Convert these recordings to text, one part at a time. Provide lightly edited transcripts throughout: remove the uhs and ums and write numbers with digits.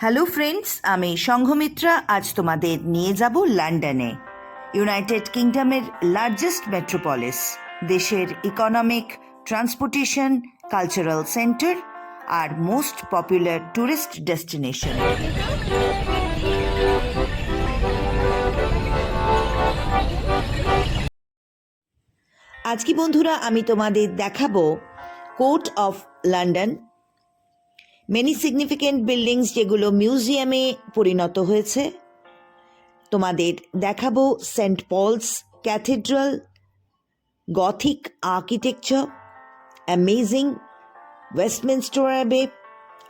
Hello friends, আমি সংঘমিত্রা। আজ তোমাদের নিয়ে যাব লন্ডনে, ইউনাইটেড কিংডমের লার্জেস্ট মেট্রোপলিস, দেশের ইকোনমিক, ট্রান্সপোর্টেশন, কালচারাল সেন্টার আর মোস্ট পপুলার ট্যুরিস্ট ডেস্টিনেশন। আজকে বন্ধুরা আমি তোমাদের দেখাবো court of London, many significant buildings যেগুলো মিউজিয়ামে পরিণত হয়েছে। তোমাদের দেখাবো Saint Paul's cathedral, Gothic architecture, amazing Westminster Abbey,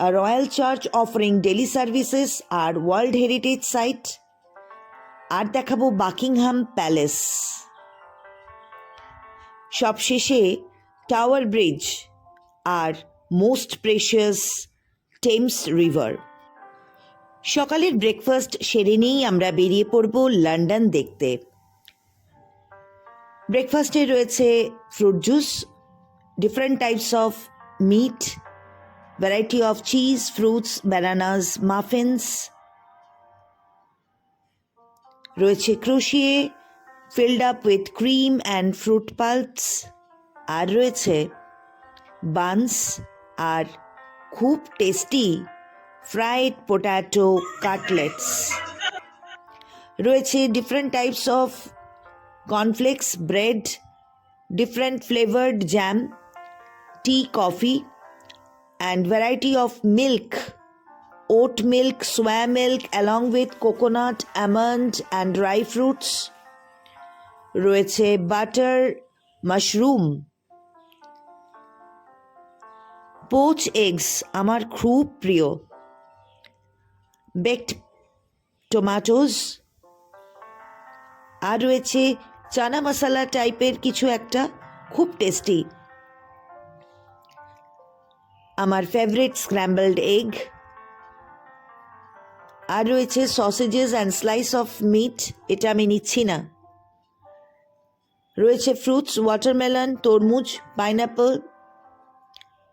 a royal church offering daily services আর ওয়ার্ল্ড হেরিটেজ সাইট, আর দেখাবো বাকিংহাম প্যালেস। সবশেষে টাওয়ার ব্রিজ আর মোস্ট প্রেশিয়াস টেমস রিভার। সকালের ব্রেকফাস্ট সেরে নিয়েই আমরা বেরিয়ে পড়ব লন্ডন দেখতে। ব্রেকফাস্টে রয়েছে fruit juice, different types of meat, variety of cheese, fruits, bananas, muffins, রয়েছে croissant filled up with cream and fruit pulps, আর রয়েছে বানস আর খুব টেস্টি ফ্রাইড পোটাটো কাটলেটস। রয়েছে different types of cornflakes, bread, different flavored jam, tea, coffee, and variety of milk, oat milk, soya milk, along with coconut, almond and dry fruits. রয়েছে butter, mushroom, poach eggs আমার খুব প্রিয়, baked tomatoes, আর রয়েছে চানা মশলা টাইপের কিছু একটা, খুব tasty. আমার ফেভারিট স্ক্র্যাম্বলড এগ, আর রয়েছে sausages and slice of meat, এটা আমি নিচ্ছি না। রয়েছে ফ্রুটস, ওয়াটারমেলন, তরমুজ, pineapple,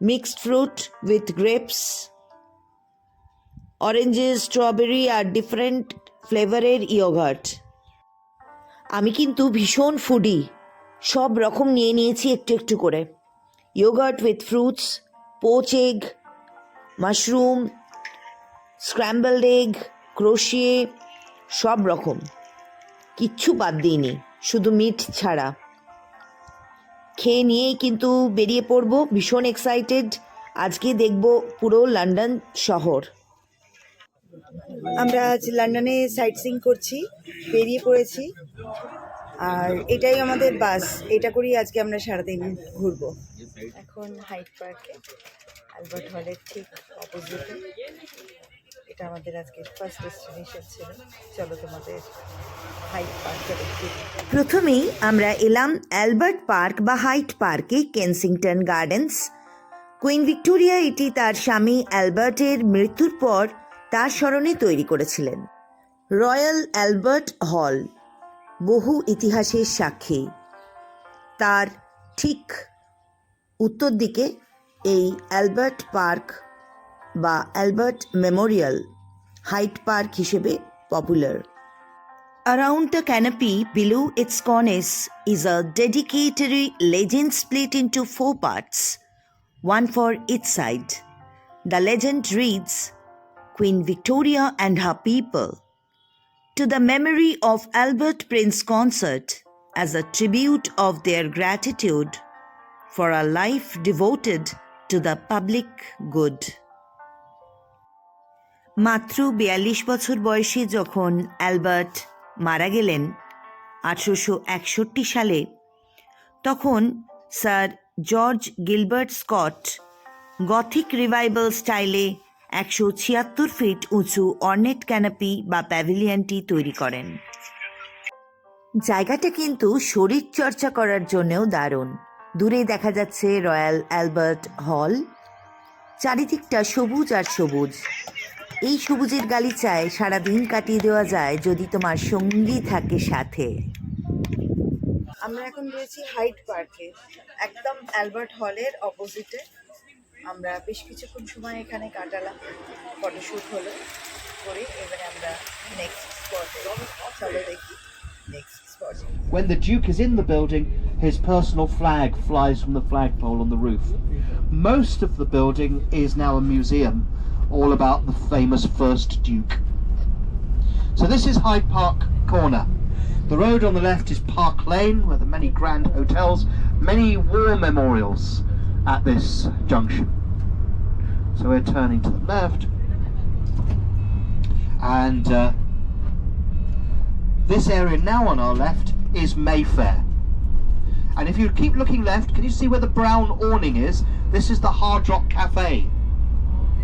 mixed fruit with grapes, oranges, strawberry আর ডিফারেন্ট ফ্লেভারের ইয়োগার্ট। আমি কিন্তু ভীষণ ফুডি, সব রকম নিয়ে নিয়েছি একটু একটু করে। Yoghurt with fruits, poach egg, mushroom, scrambled egg, croissant, সব রকম, কিচ্ছু বাদ দিইনি, শুধু মিট ছাড়া। খেয়ে নিয়েই কিন্তু বেরিয়ে পড়বো, ভীষণ এক্সাইটেড। আজকে দেখব পুরো লন্ডন শহর। আমরা আজ লন্ডনে সাইট সিইং করছি, বেরিয়ে পড়েছি, আর এটাই আমাদের বাস। এটা করেই আজকে আমরা সারাদিন ঘুরবো। এখন হাইড পার্কে, অ্যালবার্ট হলের ঠিক অপোজিটে। এটা আমাদের আজকে ফার্স্ট ডেস্টিনেশন ছিল। চলো তোমাদের হাইড পার্কে দেখি। প্রথমেই আমরা এলাম অ্যালবার্ট পার্ক বা হাইড পার্কে, কেনসিংটন গার্ডেন্স। কুইন ভিক্টোরিয়া এটি তার স্বামী অ্যালবার্টের মৃত্যুর পর তার স্মরণে তৈরি করেছিলেন। রয়্যাল অ্যালবার্ট হল বহু ইতিহাসের সাক্ষী। তার ঠিক উত্তর দিকে এই অ্যালবার্ট পার্ক বা অ্যালবার্ট মেমোরিয়াল, হাইড পার্ক হিসেবে popular. Around the canopy below its cornice is a dedicatory legend split into 4 parts, one for each side. The legend reads, Queen Victoria and her people, to the memory of Albert Prince Consort, as a tribute of their gratitude for a life devoted to the public good. মাত্র 42 বছর বয়সে যখন Albert মারা গেলেন 1861 সালে, তখন sir George Gilbert Scott Gothic revival স্টাইলে 176 fit উঁচু অর্নেট ক্যানাপি বা প্যাভিলিয়নটি তৈরি করেন। জায়গাটা কিন্তু শরীর চর্চা করার জন্যও দারুণ। দূরে দেখা যাচ্ছে রয়্যাল অ্যালবার্ট হল, চারিদিকটা সবুজ আর সবুজ। এই সবুজের গালিচায় সারাদিন কাটিয়ে দেওয়া যায় যদি তোমার সঙ্গী থাকে সাথে। আমরা এখন রয়েছি হাইড পার্কে, একদম অ্যালবার্ট হলের অপোজিটে। আমরা বেশ কিছুক্ষণ সময় এখানে কাটালাম, ফটোশ্যুট হলো, করে এবারে আমরা নেক্সট স্পটে চলো দেখি নেক্সট স্পটে। When the Duke is in the building, his personal flag flies from the flagpole on the roof. Most of the building is now a museum, all about the famous first Duke. So this is Hyde Park Corner. The road on the left is Park Lane, where there are many grand hotels, many war memorials at this junction. So we're turning to the left, and this area now on our left is Mayfair. And if you keep looking left, can you see where the brown awning is? This is the Hard Rock Cafe.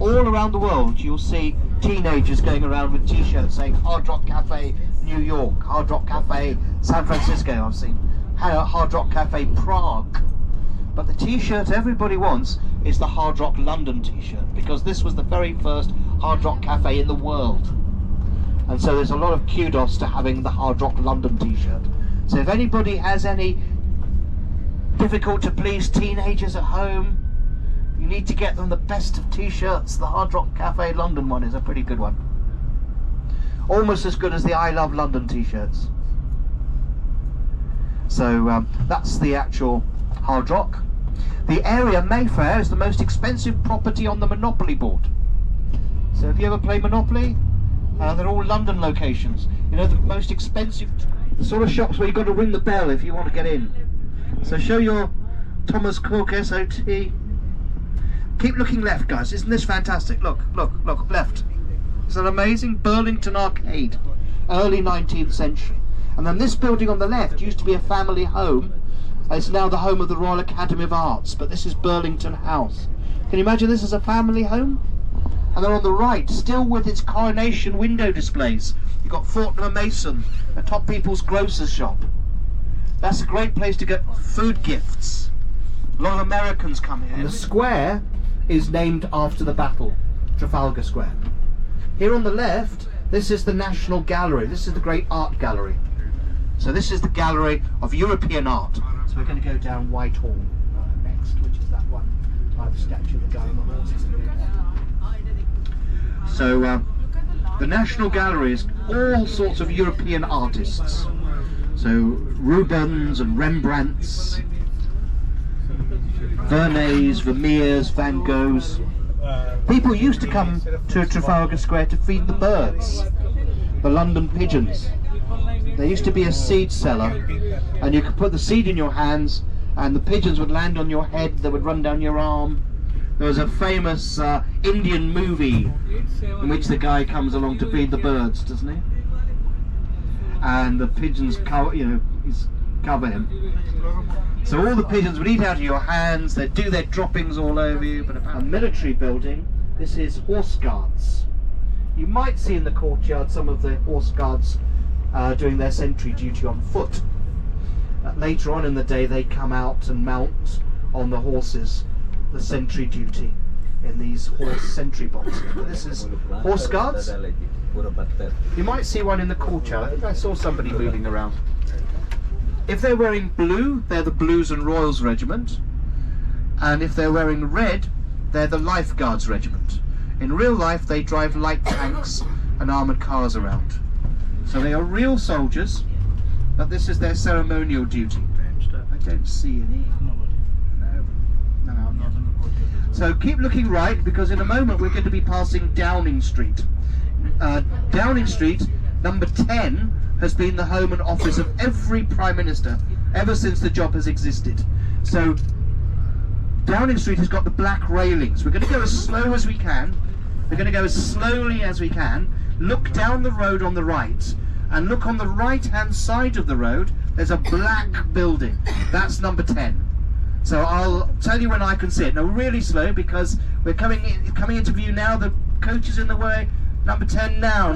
All around the world you'll see teenagers going around with t-shirts saying Hard Rock Cafe New York, Hard Rock Cafe San Francisco. I've seen Hard Rock Cafe Prague. But the t-shirt everybody wants is the Hard Rock London t-shirt, because this was the very first Hard Rock Cafe in the world. And so there's a lot of kudos to having the Hard Rock London t-shirt. So if anybody has any difficult to please teenagers at home, you need to get them the best of t-shirts. The Hard Rock Cafe London one is a pretty good one. Almost as good as the I Love London t-shirts. So that's the actual Hard Rock. The area Mayfair is the most expensive property on the Monopoly board. So if you ever play Monopoly, they're all London locations. You know, the most expensive, the sort of shops where you've got to ring the bell if you want to get in. So show your Thomas Cook SOT. Keep looking left, guys. Isn't this fantastic? Look, look, look, left. It's an amazing Burlington Arcade, early 19th century. And then this building on the left used to be a family home. It's now the home of the Royal Academy of Arts, but this is Burlington House. Can you imagine this as a family home? And then on the right, still with its coronation window displays, you've got Fortnum & Mason, a top people's grocer's shop. That's a great place to get food gifts. A lot of Americans come here. And the square is named after the battle, Trafalgar Square. Here on the left, this is the National Gallery. This is the great art gallery. So this is the gallery of European art. So we're going to go down Whitehall next, which is that one by the statue of the guy on the horse. So the National Gallery is all sorts of European artists. So Rubens and Rembrandts, Vernets, Vermeers, Van Goghs. People used to come to Trafalgar Square to feed the birds, the London pigeons. There used to be a seed cellar, and you could put the seed in your hands and the pigeons would land on your head, they would run down your arm. There was a famous Indian movie in which the guy comes along to feed the birds, doesn't he? And the pigeons cover him. So all the pigeons would eat out of your hands, they'd do their droppings all over you. But a military building, this is Horse Guards. You might see in the courtyard some of the Horse Guards doing their sentry duty on foot. Later on in the day they come out and mount on the horses the sentry duty in these horse sentry boxes. But this is Horse Guards. You might see one in the courtyard. I think I saw somebody moving around. If they're wearing blue, they're the Blues and Royals Regiment. And if they're wearing red, they're the Life Guards Regiment. In real life, they drive light tanks and armoured cars around. So they are real soldiers, but this is their ceremonial duty. I don't see any. No. So keep looking right, because in a moment we're going to be passing Downing Street. Downing Street, number 10, has been the home and office of every Prime Minister ever since the job has existed. So Downing Street has got the black railings. We're going to go as slow as we can. We're going to go as slowly as we can. Look down the road on the right, and look on the right hand side of the road, there's a black building. That's number 10. So I'll tell you when I can see it. Now really slow, because we're coming into view now. The coach is in the way. Number 10 now.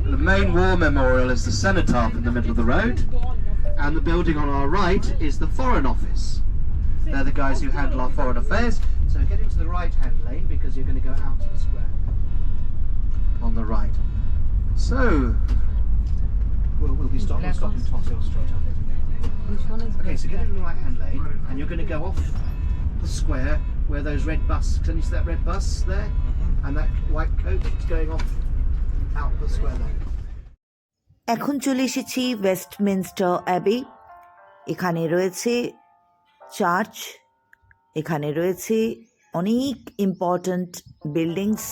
The main war memorial is the cenotaph in the middle of the road, and the building on our right is the Foreign Office. They're the guys who handle our foreign affairs. So get into the right-hand lane, because you're going to go out to the square on the right. So we'll be stopping Tothill Street, I think. Okay, so get in the right hand lane and you're going to go off the square where those red bus, can you see that red bus there? And that white coat is going off out the square there. এখন চলে এসেছি Westminster Abby. এখানে রয়েছে church, এখানে রয়েছে অনেক important buildings,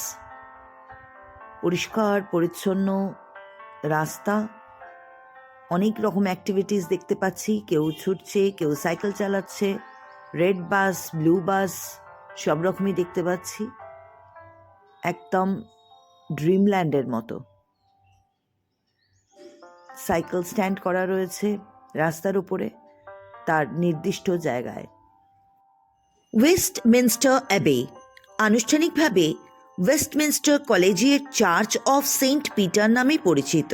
পরিষ্কার পরিচ্ছন্ন রাস্তা, অনেক রকম অ্যাক্টিভিটিস দেখতে পাচ্ছি। কেউ ছুটছে, কেউ সাইকেল চালাচ্ছে, রেড বাস, ব্লু বাস, সব রকমই দেখতে পাচ্ছি। একদম ড্রিমল্যান্ডের মতো। সাইকেল স্ট্যান্ড করা রয়েছে রাস্তার উপরে তার নির্দিষ্ট জায়গায়। ওয়েস্টমিনস্টার অ্যাবে আনুষ্ঠানিকভাবে Westminster Collegiate Church of Saint Peter নামে পরিচিত।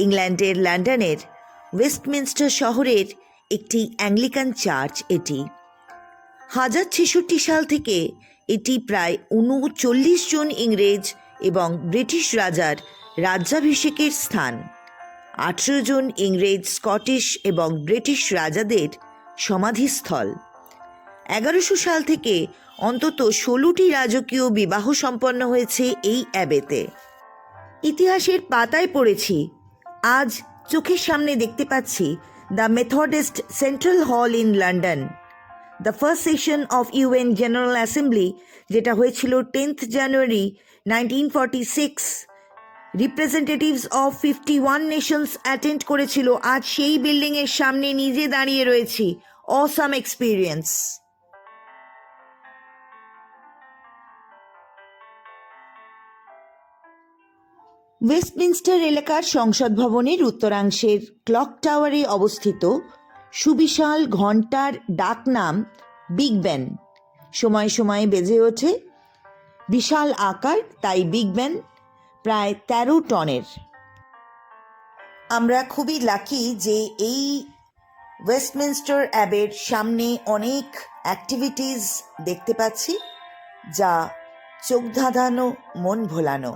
ইংল্যান্ডের লন্ডনের ওয়েস্টমিনস্টার শহরের একটি অ্যাংলিকান চার্চ এটি। 1066 সাল থেকে এটি প্রায় 39 জন ইংরেজ এবং ব্রিটিশ রাজার রাজ্যাভিষেকের স্থান, 18 জন ইংরেজ, স্কটিশ এবং ব্রিটিশ রাজাদের সমাধিস্থল। 1100 সাল থেকে অন্তত 16টি রাজকীয় বিবাহ সম্পন্ন হয়েছে এই অ্যাবেতে। ইতিহাসের পাতায় পড়েছি, আজ চোখের সামনে দেখতে পাচ্ছি দ্য মেথডিস্ট সেন্ট্রাল হল in London. The first session of UN general assembly, যেটা হয়েছিল 10th January 1946, representatives of 51 Nations attend করেছিল। আজ সেই বিল্ডিংয়ের সামনে নিজে দাঁড়িয়ে রয়েছি। Awesome experience. ওয়েস্টমিনস্টার এলাকার সংসদ ভবনের উত্তরাংশের ক্লক টাওয়ারে অবস্থিত সুবিশাল ঘণ্টার ডাকনাম বিগ বেন। সময় সময়ে বেজে ওঠে, বিশাল আকার, তাই বিগ বেন প্রায় 13 টনের। আমরা খুবই লাকি যে এই ওয়েস্টমিনস্টার অ্যাবের সামনে অনেক অ্যাক্টিভিটিস দেখতে পাচ্ছি, যা চোখ ধাঁধানো, মন ভোলানো।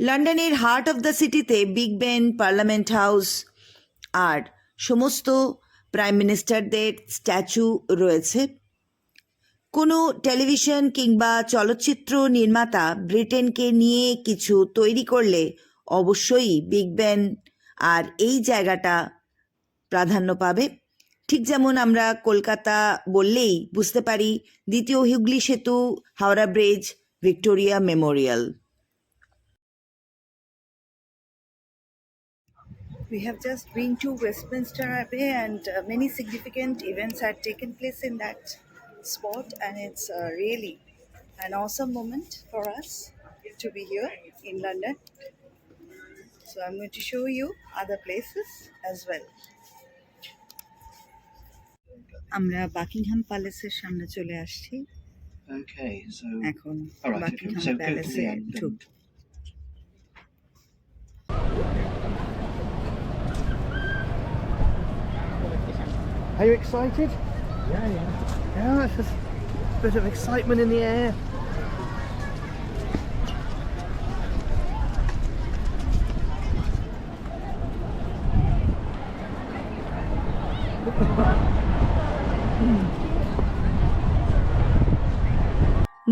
লন্ডনের হার্ট অফ দ্য সিটিতে বিগ বেন, পার্লামেন্ট হাউস আর সমস্ত প্রাইম মিনিস্টারদের স্ট্যাচু রয়েছে। কোনো টেলিভিশন কিংবা চলচ্চিত্র নির্মাতা ব্রিটেনকে নিয়ে কিছু তৈরি করলে অবশ্যই বিগ বেন আর এই জায়গাটা প্রাধান্য পাবে। ঠিক যেমন আমরা কলকাতা বললেই বুঝতে পারি দ্বিতীয় হুগলি সেতু, Howrah bridge, Victoria Memorial. We have just been to Westminster Abbey and many significant events had taken place in that spot, and it's really an awesome moment for us to be here in London. So I'm going to show you other places as well. আমরা Buckingham প্যালেসের সামনে চলে আসছি। Okay, so এখন all right, Buckingham so go to প্যালেসে the end. ঢুক। Are you excited? Yeah. Yeah, it's just a bit of excitement in the air.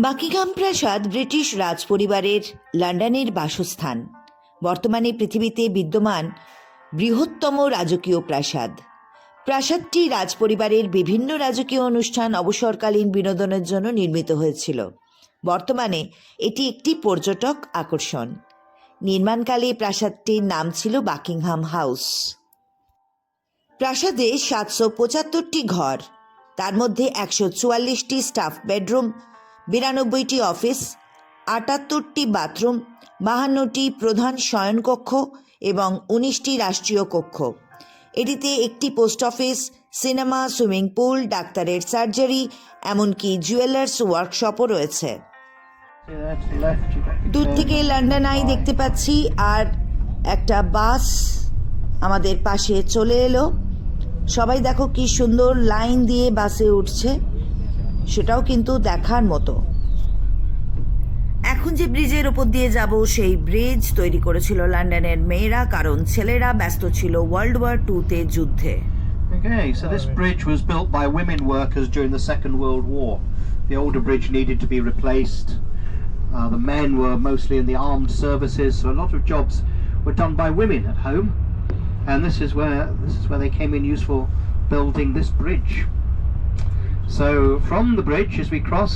Buckingham প্রাসাদ British রাজপরিবারের লন্ডনের বাসস্থান। বর্তমানে পৃথিবীতে বিদ্যমান বৃহত্তম রাজকীয় প্রাসাদ। প্রাসাদটি রাজপরিবারের বিভিন্ন রাজকীয় অনুষ্ঠান, অবসরকালীন বিনোদনের জন্য নির্মিত হয়েছিল। বর্তমানে এটি একটি পর্যটক আকর্ষণ। নির্মাণকালে প্রাসাদটির নাম ছিল বাকিংহাম হাউস। প্রাসাদে 775টি ঘর, তার মধ্যে 144টি স্টাফ বেডরুম, 92টি অফিস, 78টি বাথরুম, 52টি প্রধান শয়নকক্ষ এবং 19টি রাষ্ট্রীয় কক্ষ। এটিতে একটি post office, cinema, swimming pool, ডাক্তারের সার্জারি, এমনকি জুয়েলার্স ওয়ার্কশপও রয়েছে। দূর থেকে লন্ডন আই দেখতে পাচ্ছি, আর একটা বাস আমাদের পাশে চলে এলো। সবাই দেখো কি সুন্দর লাইন দিয়ে বাসে উঠছে, সেটাও কিন্তু দেখার মতো। এখন যে ব্রিজের ওপর দিয়ে যাব, সেই ব্রিজ তৈরি করেছিল লন্ডনের মেয়েরা, কারণ ছেলেরা ব্যস্ত ছিল ওয়ার্ল্ড ওয়ার 2-তে যুদ্ধে। Okay, so this bridge was built by women workers during the Second World War. The older bridge needed to be replaced. The men were mostly in the armed services, so a lot of jobs were done by women at home. And this is where they came in useful, building this bridge. So from the bridge, as we cross,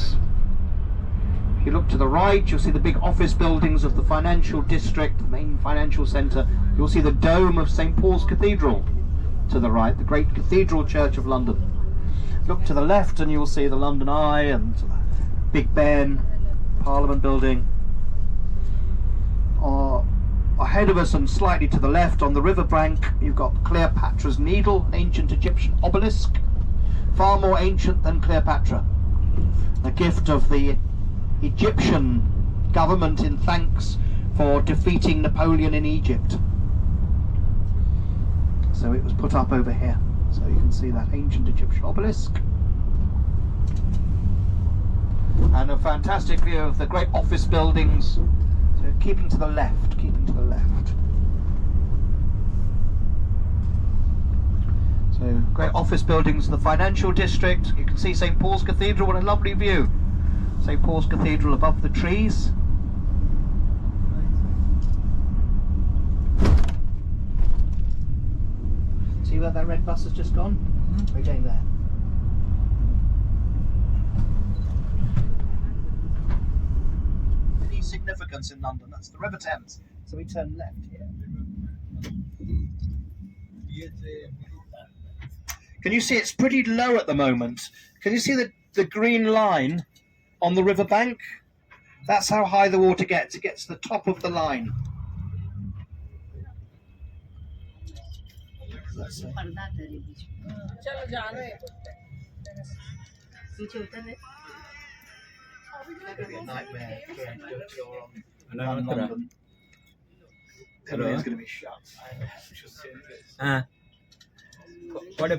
if you look to the right, you'll see the big office buildings of the financial district, the main financial centre. You'll see the dome of St Paul's Cathedral to the right, the great Cathedral Church of London. Look to the left and you'll see the London Eye and Big Ben, Parliament Building. Ahead of us and slightly to the left on the riverbank, you've got Cleopatra's Needle, an ancient Egyptian obelisk, far more ancient than Cleopatra, a gift of the Egyptian government in thanks for defeating Napoleon in Egypt. So it was put up over here, so you can see that ancient Egyptian obelisk. And a fantastic view of the great office buildings. So keeping to the left, keeping to the left. So great office buildings in the financial district. You can see St Paul's Cathedral, what a lovely view. St Paul's Cathedral above the trees. See where that red bus has just gone? We're going there. Any significance in London? That's the River Thames. So we turn left here. Can you see it's pretty low at the moment? Can you see the green line on the riverbank? That's how high the water gets. It gets to the top of the line. Be a nightmare. Everything's going to be shut. What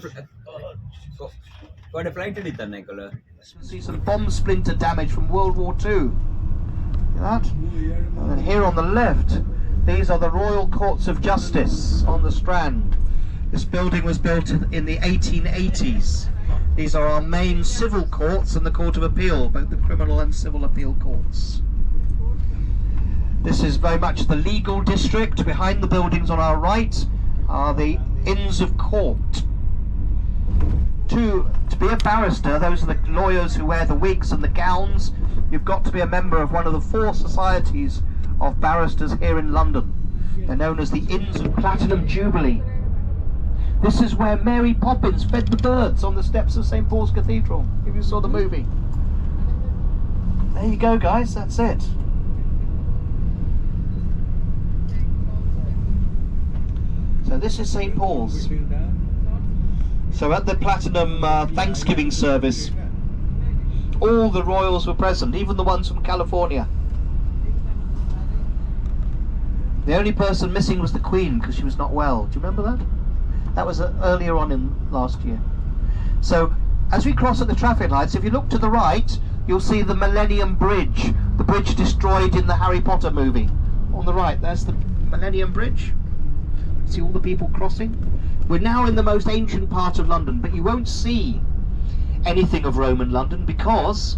a flight did it Nicola? Let's see some bomb splinter damage from World War II. See that? And then here on the left, these are the Royal Courts of Justice on the Strand. This building was built in the 1880s. These are our main civil courts and the Court of Appeal, both the criminal and civil appeal courts. This is very much the legal district. Behind the buildings on our right are the Inns of Court. To be a barrister, those are the lawyers who wear the wigs and the gowns. You've got to be a member of one of the 4 societies of barristers here in London. They're known as the Inns of Platinum Jubilee. This is where Mary Poppins fed the birds on the steps of St Paul's Cathedral, if you saw the movie. There you go, guys, that's it. So this is St Paul's. So at the Platinum Thanksgiving service, all the royals were present, even the ones from California. The only person missing was the Queen, because she was not well. Do you remember that? That was earlier on in last year. So as we cross at the traffic lights, if you look to the right, you'll see the Millennium Bridge, the bridge destroyed in the Harry Potter movie. On the right, there's the Millennium Bridge. See all the people crossing? We're now in the most ancient part of London, but you won't see anything of Roman London because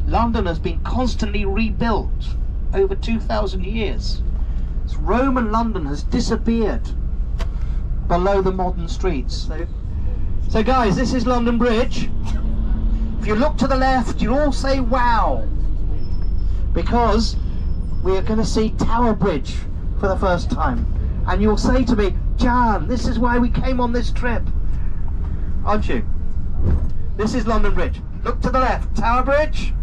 London has been constantly rebuilt over 2,000 years. So Roman London has disappeared below the modern streets. So guys, this is London Bridge. If you look to the left, you'll all say wow, because we are going to see Tower Bridge for the first time. And you'll say to me, Jan, this is why we came on this trip, aren't you? This is London Bridge. Look to the left, Tower Bridge.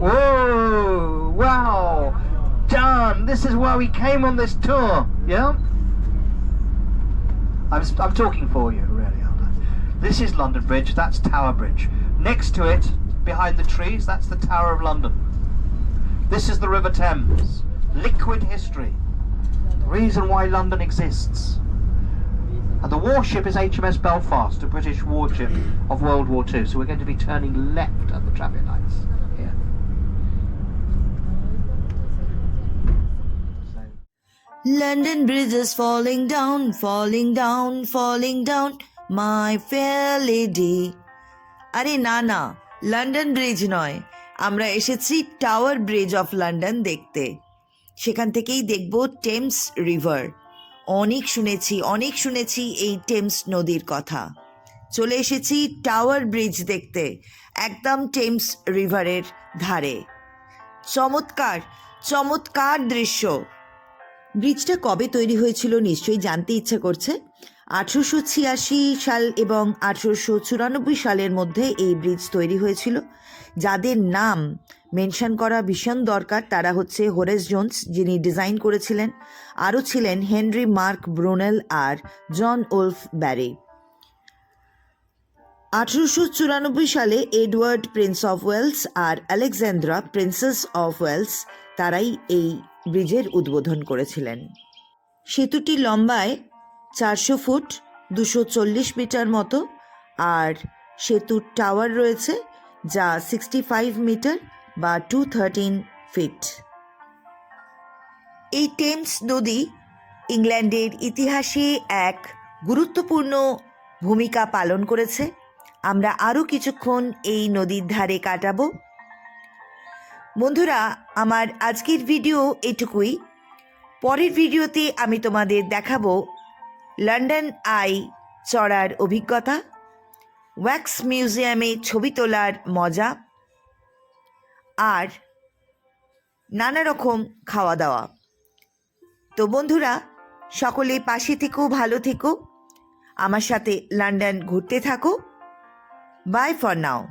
Whoa! Wow! John, this is why we came on this tour, yeah? I'm talking for you, really, aren't I? This is London Bridge, that's Tower Bridge. Next to it, behind the trees, that's the Tower of London. This is the River Thames. Liquid history. The reason why London exists. And the warship is HMS Belfast, a British warship of World War II. So we're going to be turning left at the traffic lights here. London Bridge is falling down, falling down, falling down, my fair lady. আরে না না, London bridge নয়, আমরা এসেছি tower bridge of London দেখতে। সেখান থেকেই দেখব টেমস রিভার। অনেক শুনেছি এই টেমস নদীর কথা। চলে এসেছি টাওয়ার ব্রিজ দেখতে, একদম টেমস রিভারের ধারে। চমৎকার চমৎকার দৃশ্য। ব্রিজটা কবে তৈরি হয়েছিল নিশ্চয়ই জানতে ইচ্ছা করছে। 1886 সাল এবং 1894 সালের মধ্যে এই ব্রিজ তৈরি হয়েছিল। যাদের নাম মেনশন করা ভীষণ দরকার তারা হচ্ছে হোরেস জোন্স, যিনি ডিজাইন করেছিলেন, আরও ছিলেন হেনরি মার্ক ব্রুনেল আর জন উলফ ব্যারি। 1894 সালে এডওয়ার্ড প্রিন্স অফ ওয়েলস আর আলেকজান্দ্রা প্রিন্সেস অফ ওয়েলস তারাই এই ব্রিজের উদ্বোধন করেছিলেন। সেতুটি লম্বায় 400 ফুট, 240 মিটার মতো, আর সেতুর টাওয়ার রয়েছে যা 65 মিটার বা 213 ফিট। এই টেমস নদী ইংল্যান্ডের ইতিহাসে এক গুরুত্বপূর্ণ ভূমিকা পালন করেছে। আমরা আরও কিছুক্ষণ এই নদীর ধারে কাটাবো। বন্ধুরা, আমার আজকের ভিডিও এটুকুই। পরের ভিডিওতে আমি তোমাদের দেখাবো লন্ডন আই চড়ার অভিজ্ঞতা, ওয়্যাক্স মিউজিয়ামে ছবি তোলার মজা, আর নানা রকম খাওয়া দাওয়া। তো বন্ধুরা, সকলে পাশে থেকো, ভালো থেকো, আমার সাথে লন্ডন ঘুরতে থাকো। Bye for now.